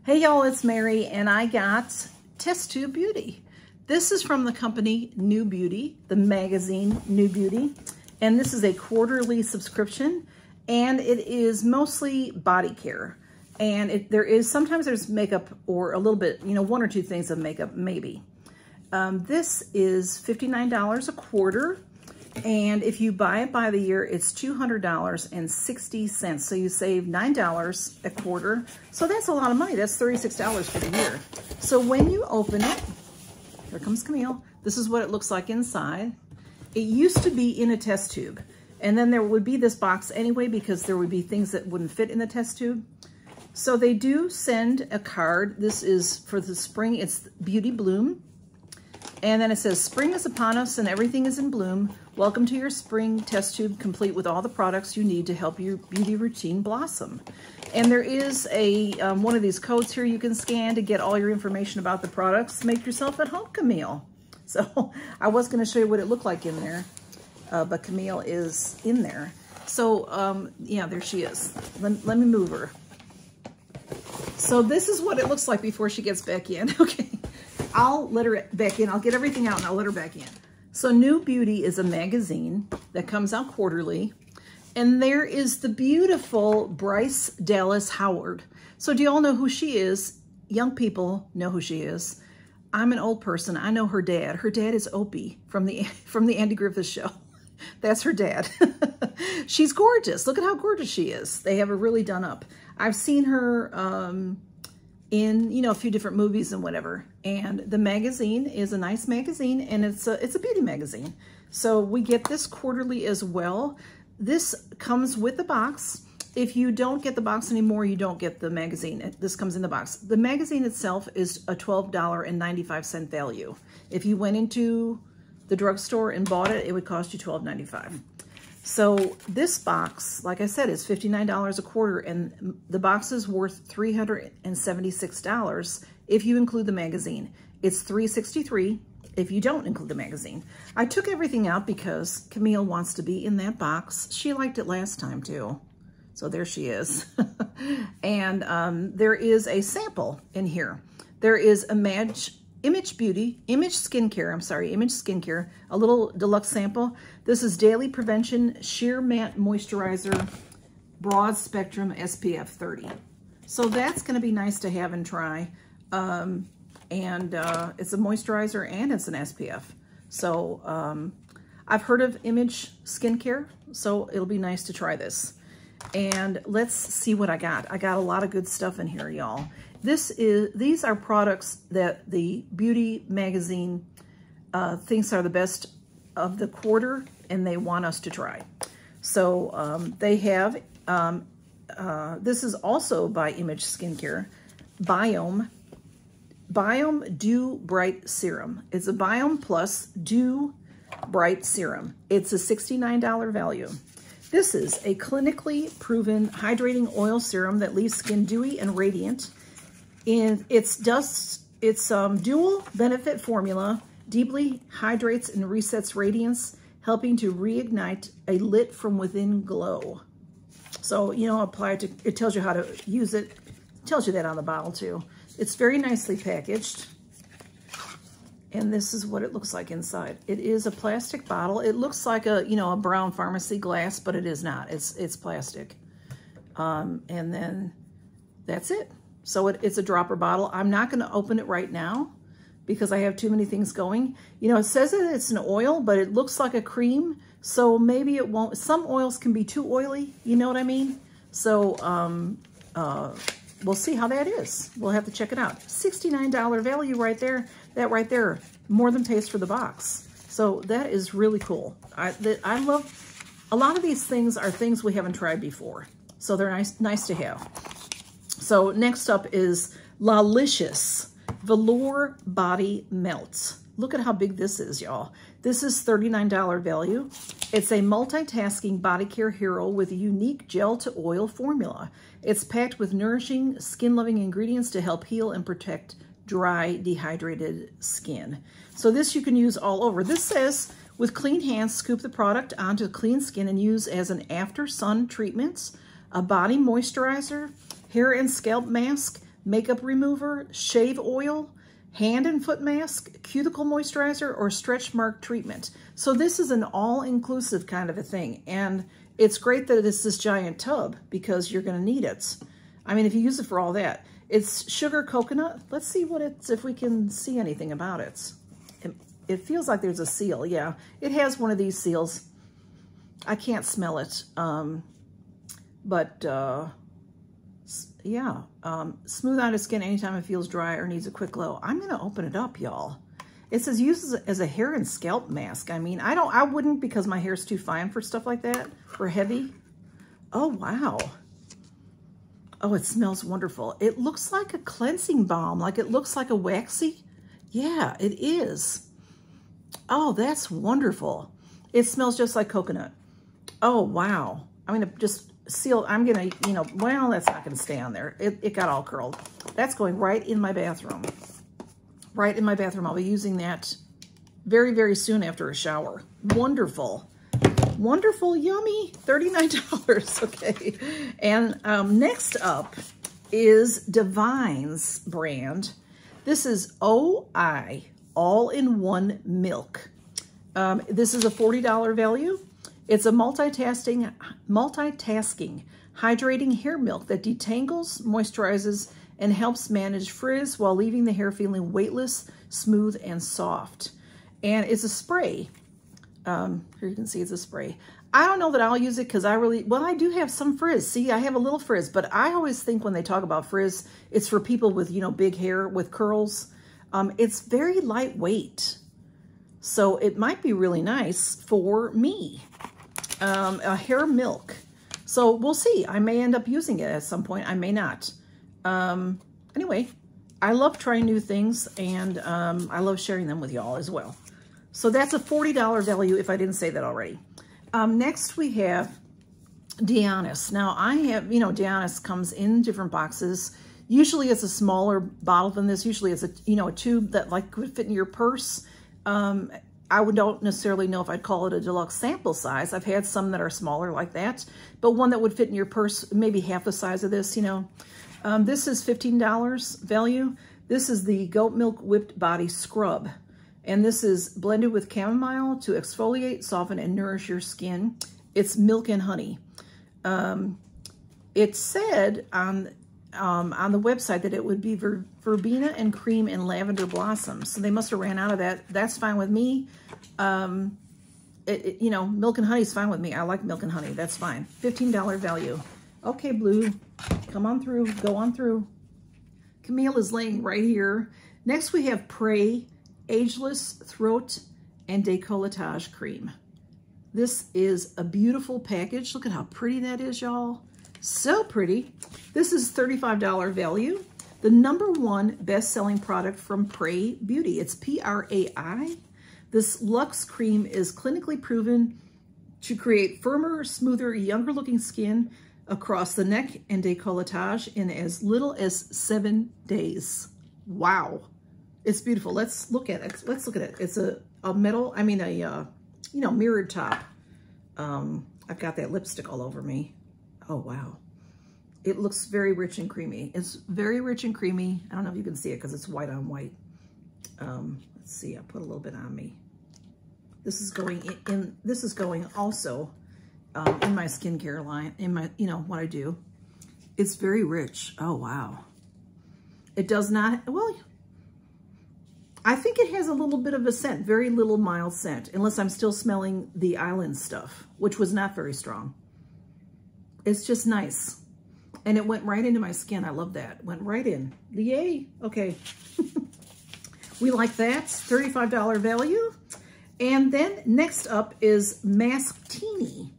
Hey y'all, it's Mary and I got Test Tube Beauty. This is from the company New Beauty, the magazine New Beauty. And this is a quarterly subscription and it is mostly body care. And sometimes there's makeup or a little bit, one or two things of makeup maybe. This is $59 a quarter. And if you buy it by the year, it's $200.60. So you save $9 a quarter. So that's a lot of money. That's $36 for the year. So when you open it, here comes Camille. This is what it looks like inside. It used to be in a test tube. And then there would be this box anyway, because there would be things that wouldn't fit in the test tube. So they do send a card. This is for the spring. It's Beauty Bloom. And then it says, spring is upon us and everything is in bloom. Welcome to your spring test tube, complete with all the products you need to help your beauty routine blossom. And there is a one of these codes here you can scan to get all your information about the products. Make yourself at home, Camille. So I was going to show you what it looked like in there, but Camille is in there. So yeah, there she is. Let me move her. So this is what it looks like before she gets back in. Okay. I'll let her back in. I'll get everything out and I'll let her back in. So New Beauty is a magazine that comes out quarterly. And there is the beautiful Bryce Dallas Howard. So do you all know who she is? Young people know who she is. I'm an old person. I know her dad. Her dad is Opie from the Andy Griffith Show. That's her dad. She's gorgeous. Look at how gorgeous she is. They have her really done up. I've seen her in, a few different movies and whatever. And the magazine is a nice magazine and it's a beauty magazine. So we get this quarterly as well. This comes with the box. If you don't get the box anymore, you don't get the magazine. This comes in the box. The magazine itself is a $12.95 value. If you went into the drugstore and bought it, it would cost you $12.95. So this box, like I said, is $59 a quarter, and the box is worth $376 if you include the magazine. It's $363 if you don't include the magazine. I took everything out because Camille wants to be in that box. She liked it last time too. So there she is. And there is a sample in here. There is Image Skincare, a little deluxe sample. This is Daily Prevention Sheer Matte Moisturizer, Broad Spectrum SPF 30. So that's going to be nice to have and try. It's a moisturizer and it's an SPF. So I've heard of Image Skincare, so it'll be nice to try this. And let's see what I got. I got a lot of good stuff in here, y'all. These are products that the beauty magazine thinks are the best of the quarter, and they want us to try. So they have, this is also by Image Skincare, Biome Dew Bright Serum. It's a Biome Plus Dew Bright Serum. It's a $69 value. This is a clinically proven hydrating oil serum that leaves skin dewy and radiant. And its dual benefit formula deeply hydrates and resets radiance, helping to reignite a lit from within glow. So, apply it to, it tells you how to use it. It tells you that on the bottle too. It's very nicely packaged. And this is what it looks like inside. It is a plastic bottle. It looks like a brown pharmacy glass, but it is not. It's plastic. And then that's it. So it's a dropper bottle. I'm not going to open it right now because I have too many things going. It says that it's an oil, but it looks like a cream. So maybe it won't. Some oils can be too oily. You know what I mean? So we'll see how that is. We'll have to check it out. $69 value right there. That right there, more than pays for the box. So that is really cool. I love, a lot of these things are things we haven't tried before. So they're nice to have. So next up is Lalicious Velour Body Melt. Look at how big this is, y'all. This is $39 value. It's a multitasking body care hero with a unique gel to oil formula. It's packed with nourishing, skin-loving ingredients to help heal and protect dry, dehydrated skin. So this you can use all over. This says, with clean hands, scoop the product onto clean skin and use as an after sun treatment, a body moisturizer, hair and scalp mask, makeup remover, shave oil, hand and foot mask, cuticle moisturizer, or stretch mark treatment. So this is an all-inclusive kind of a thing. And it's great that it's this giant tub because you're going to need it. I mean, if you use it for all that. It's sugar coconut. Let's see what it's, if we can see anything about it. It feels like there's a seal. Yeah, it has one of these seals. I can't smell it. Yeah, smooth out of skin anytime it feels dry or needs a quick glow. I'm going to open it up, y'all. It says use as a hair and scalp mask. I mean, I wouldn't because my hair's too fine for stuff like that, or heavy. Oh, wow. Oh, it smells wonderful. It looks like a cleansing balm, like it looks like a waxy. Yeah, it is. Oh, that's wonderful. It smells just like coconut. Oh, wow. I'm going to just seal, I'm going to, you know, well, that's not going to stay on there. It got all curled. That's going right in my bathroom. Right in my bathroom. I'll be using that very, very soon after a shower. Wonderful. Wonderful, yummy, $39, okay. And next up is Divine's brand. This is OI, All-in-One Milk. This is a $40 value. It's a multitasking, hydrating hair milk that detangles, moisturizes, and helps manage frizz while leaving the hair feeling weightless, smooth, and soft. And it's a spray. Here you can see it's a spray. I don't know that I'll use it because I do have some frizz. See, I have a little frizz, but I always think when they talk about frizz, it's for people with, you know, big hair with curls. It's very lightweight. So it might be really nice for me. A hair milk. So we'll see. I may end up using it at some point. I may not. Anyway, I love trying new things, and I love sharing them with y'all as well. So that's a $40 value if I didn't say that already. Next we have Deodorant. Now I have, you know, Deodorant comes in different boxes. Usually it's a smaller bottle than this. Usually it's a, you know, a tube that like could fit in your purse. I don't necessarily know if I'd call it a deluxe sample size. I've had some that are smaller like that, but one that would fit in your purse, maybe half the size of this, you know. This is $15 value. This is the Goat Milk Whipped Body Scrub. And this is blended with chamomile to exfoliate, soften, and nourish your skin. It's milk and honey. It said on the website that it would be verbena and cream and lavender blossoms. So they must have ran out of that. That's fine with me. You know, milk and honey is fine with me. I like milk and honey. That's fine. $15 value. Okay, Blue, come on through. Go on through. Camille is laying right here. Next we have Prey Ageless Throat and Décolletage Cream. This is a beautiful package. Look at how pretty that is, y'all. So pretty. This is $35 value. The #1 best-selling product from Prey Beauty. It's P-R-A-I. This Luxe Cream is clinically proven to create firmer, smoother, younger-looking skin across the neck and décolletage in as little as 7 days. Wow. It's beautiful. Let's look at it. Let's look at it. It's a metal, I mean a, you know, mirrored top. I've got that lipstick all over me. Oh, wow. It looks very rich and creamy. It's very rich and creamy. I don't know if you can see it because it's white on white. Let's see, I put a little bit on me. This is going in this is going also in my skincare line, in my, you know, what I do. It's very rich. Oh, wow. It does not, well, I think it has a little bit of a scent, very little mild scent, unless I'm still smelling the Island stuff, which was not very strong. It's just nice. And it went right into my skin. I love that. Went right in. Yay. Okay. We like that. $35 value. And then next up is Masktini.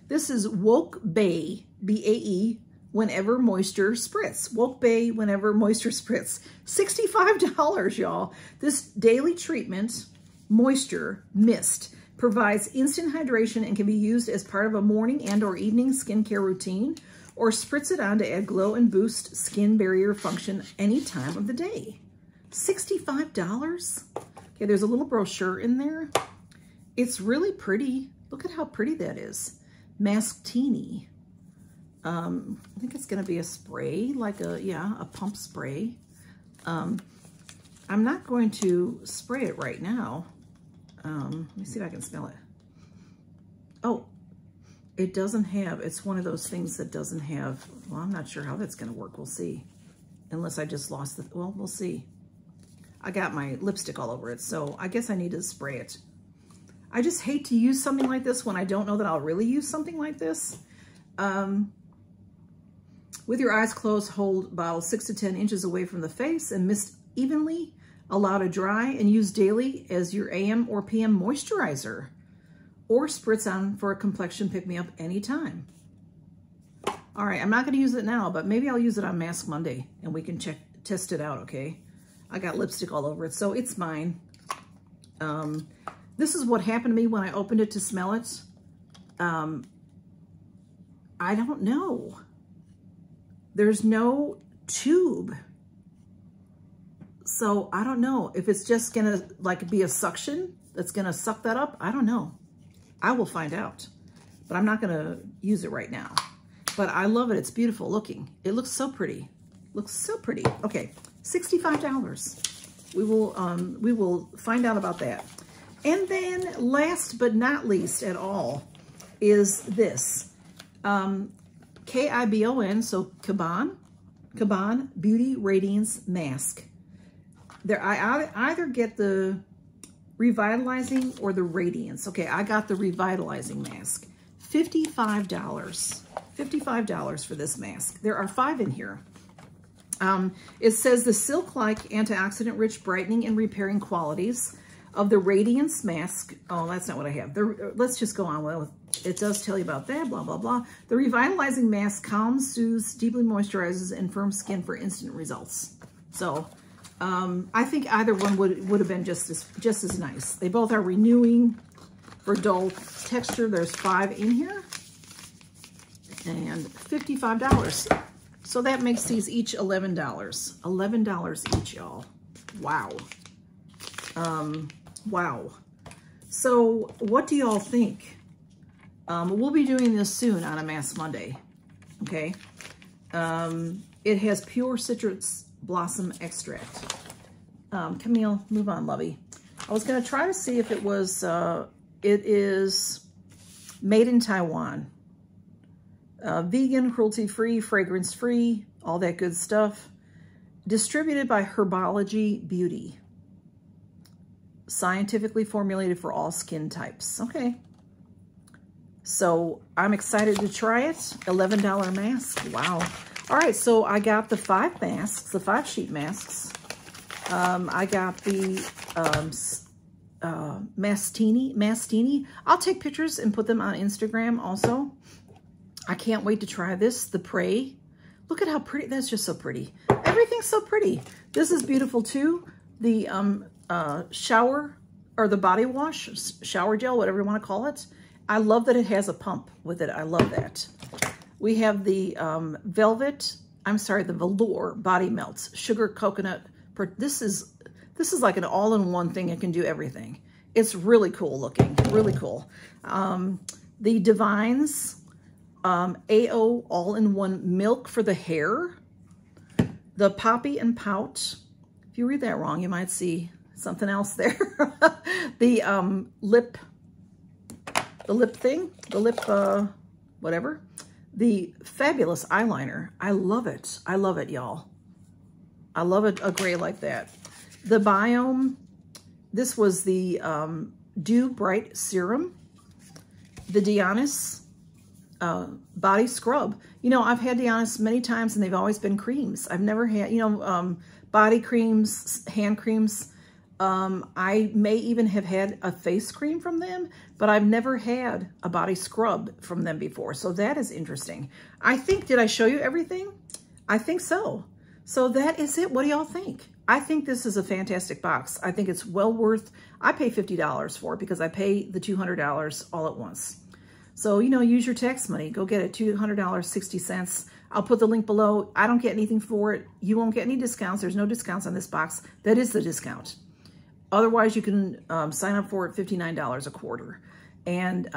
This is Woke Bay, B-A-E, Whenever Moisture Spritz. Woke Bay, Whenever Moisture Spritz. $65, y'all. This daily treatment, moisture mist, provides instant hydration and can be used as part of a morning and or evening skincare routine, or spritz it on to add glow and boost skin barrier function any time of the day. $65? Okay, there's a little brochure in there. It's really pretty. Look at how pretty that is. Masktini. I think it's going to be a spray, like a pump spray. I'm not going to spray it right now. Let me see if I can smell it. Oh, it doesn't have, it's one of those things that doesn't have, well, I'm not sure how that's going to work. We'll see. Unless I just lost the, well, we'll see. I got my lipstick all over it, so I guess I need to spray it. I just hate to use something like this when I don't know that I'll really use something like this. With your eyes closed, hold bottle 6 to 10 inches away from the face and mist evenly. Allow to dry and use daily as your AM or PM moisturizer, or spritz on for a complexion pick-me-up anytime. All right, I'm not gonna use it now, but maybe I'll use it on Mask Monday and we can test it out, okay? I got lipstick all over it, so it's mine. This is what happened to me when I opened it to smell it. I don't know. There's no tube. So I don't know if it's just gonna like be a suction that's gonna suck that up. I don't know. I will find out, but I'm not gonna use it right now. But I love it. It's beautiful looking. It looks so pretty. Looks so pretty. Okay, $65. We will find out about that. And then last but not least at all is this. K-I-B-O-N, so Kaban Beauty Radiance Mask. There, I either get the Revitalizing or the Radiance. Okay, I got the Revitalizing mask. $55. $55 for this mask. There are 5 in here. It says the silk-like antioxidant-rich brightening and repairing qualities of the Radiance mask. Oh, that's not what I have. Let's just go on. Well, it does tell you about that, blah, blah, blah. The Revitalizing mask calms, soothes, deeply moisturizes, and firms skin for instant results. So, I think either one would have been just as nice. They both are renewing for dull texture. There's 5 in here and $55. So that makes these each $11. $11 each, y'all. Wow. Wow. So what do y'all think? We'll be doing this soon on a Mask Monday. Okay. It has pure citrus blossom extract. Camille, move on, lovey. I was going to try to see if it was, it is made in Taiwan. Vegan, cruelty-free, fragrance-free, all that good stuff. Distributed by Herbology Beauty. Scientifically formulated for all skin types. Okay. So I'm excited to try it. $11 mask. Wow. All right, so I got the 5 masks, the 5 sheet masks. I got the Mastini. I'll take pictures and put them on Instagram also. I can't wait to try this, the Prey. Look at how pretty, that's just so pretty. Everything's so pretty. This is beautiful too. The shower, or the body wash, shower gel, whatever you want to call it. I love that it has a pump with it. I love that. We have the the Velour Body Melts, Sugar Coconut. This is like an all-in-one thing. It can do everything. It's really cool looking, really cool. The Divines AO all-in-one milk for the hair. The Poppy and Pout. If you read that wrong, you might see something else there. The lip thing, the lip whatever. The Fabulous eyeliner. I love it. I love it, y'all. I love a gray like that. The Biome. This was the Dew Bright Serum. The Dionys Body Scrub. You know, I've had Dionys many times and they've always been creams. I've never had, you know, body creams, hand creams. I may even have had a face cream from them, but I've never had a body scrub from them before. So that is interesting. I think, did I show you everything? I think so. So that is it. What do y'all think? I think this is a fantastic box. I think it's well worth, I pay $50 for it because I pay the $200 all at once. So, you know, use your tax money. Go get it, $200, 60 cents. I'll put the link below. I don't get anything for it. You won't get any discounts. There's no discounts on this box. That is the discount. Otherwise, you can sign up for it, $59 a quarter. And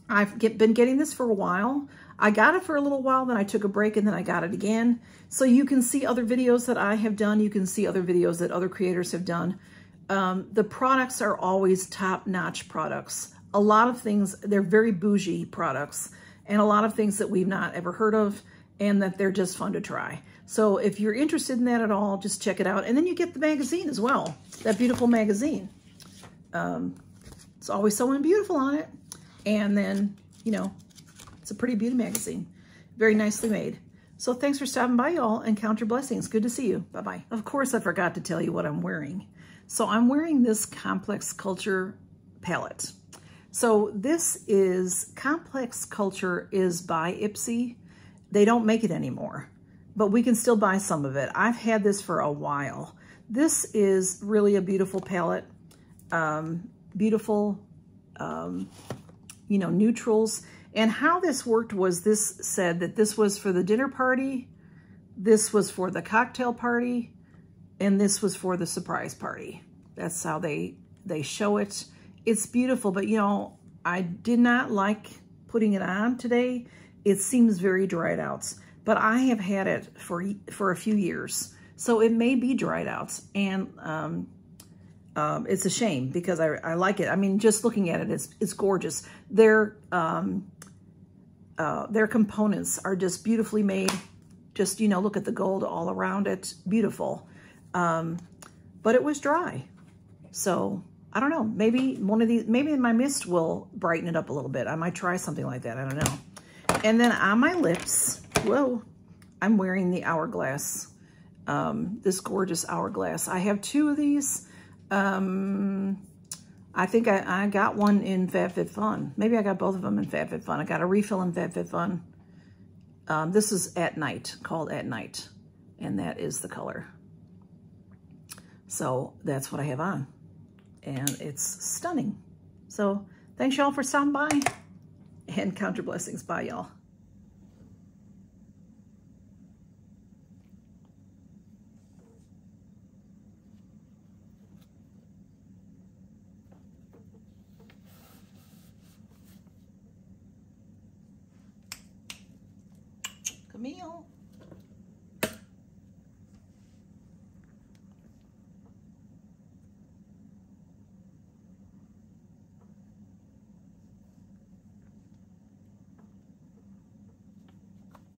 I've been getting this for a while. I got it for a little while, then I took a break, and then I got it again. So you can see other videos that I have done. You can see other videos that other creators have done. The products are always top-notch products. A lot of things, they're very bougie products, and a lot of things that we've not ever heard of, and that they're just fun to try. So if you're interested in that at all, just check it out. And then you get the magazine as well, that beautiful magazine. It's always someone beautiful on it. And then, you know, it's a pretty beauty magazine. Very nicely made. So thanks for stopping by, y'all, and count your blessings. Good to see you. Bye-bye. Of course, I forgot to tell you what I'm wearing. So I'm wearing this Complex Culture palette. So this is, Complex Culture is by Ipsy. They don't make it anymore, but we can still buy some of it. I've had this for a while. This is really a beautiful palette. Beautiful, you know, neutrals. And how this worked was, this said that this was for the dinner party, this was for the cocktail party, and this was for the surprise party. That's how they show it. It's beautiful, but you know, I did not like putting it on today. It seems very dried out, but I have had it for a few years, so it may be dried out, and it's a shame because I like it. I mean, just looking at it, it's gorgeous. Their components are just beautifully made. Just, you know, look at the gold all around it, beautiful. But it was dry, so I don't know. Maybe one of these, maybe my mist will brighten it up a little bit. I might try something like that. I don't know. And then on my lips, whoa, I'm wearing the Hourglass, this gorgeous Hourglass. I have two of these. I think I got one in Fab Fit Fun. Maybe I got both of them in Fab Fit Fun. I got a refill in Fab Fit Fun. This is At Night, called At Night, and that is the color. So that's what I have on, and it's stunning. So thanks y'all for stopping by, and count your blessings. Bye, y'all.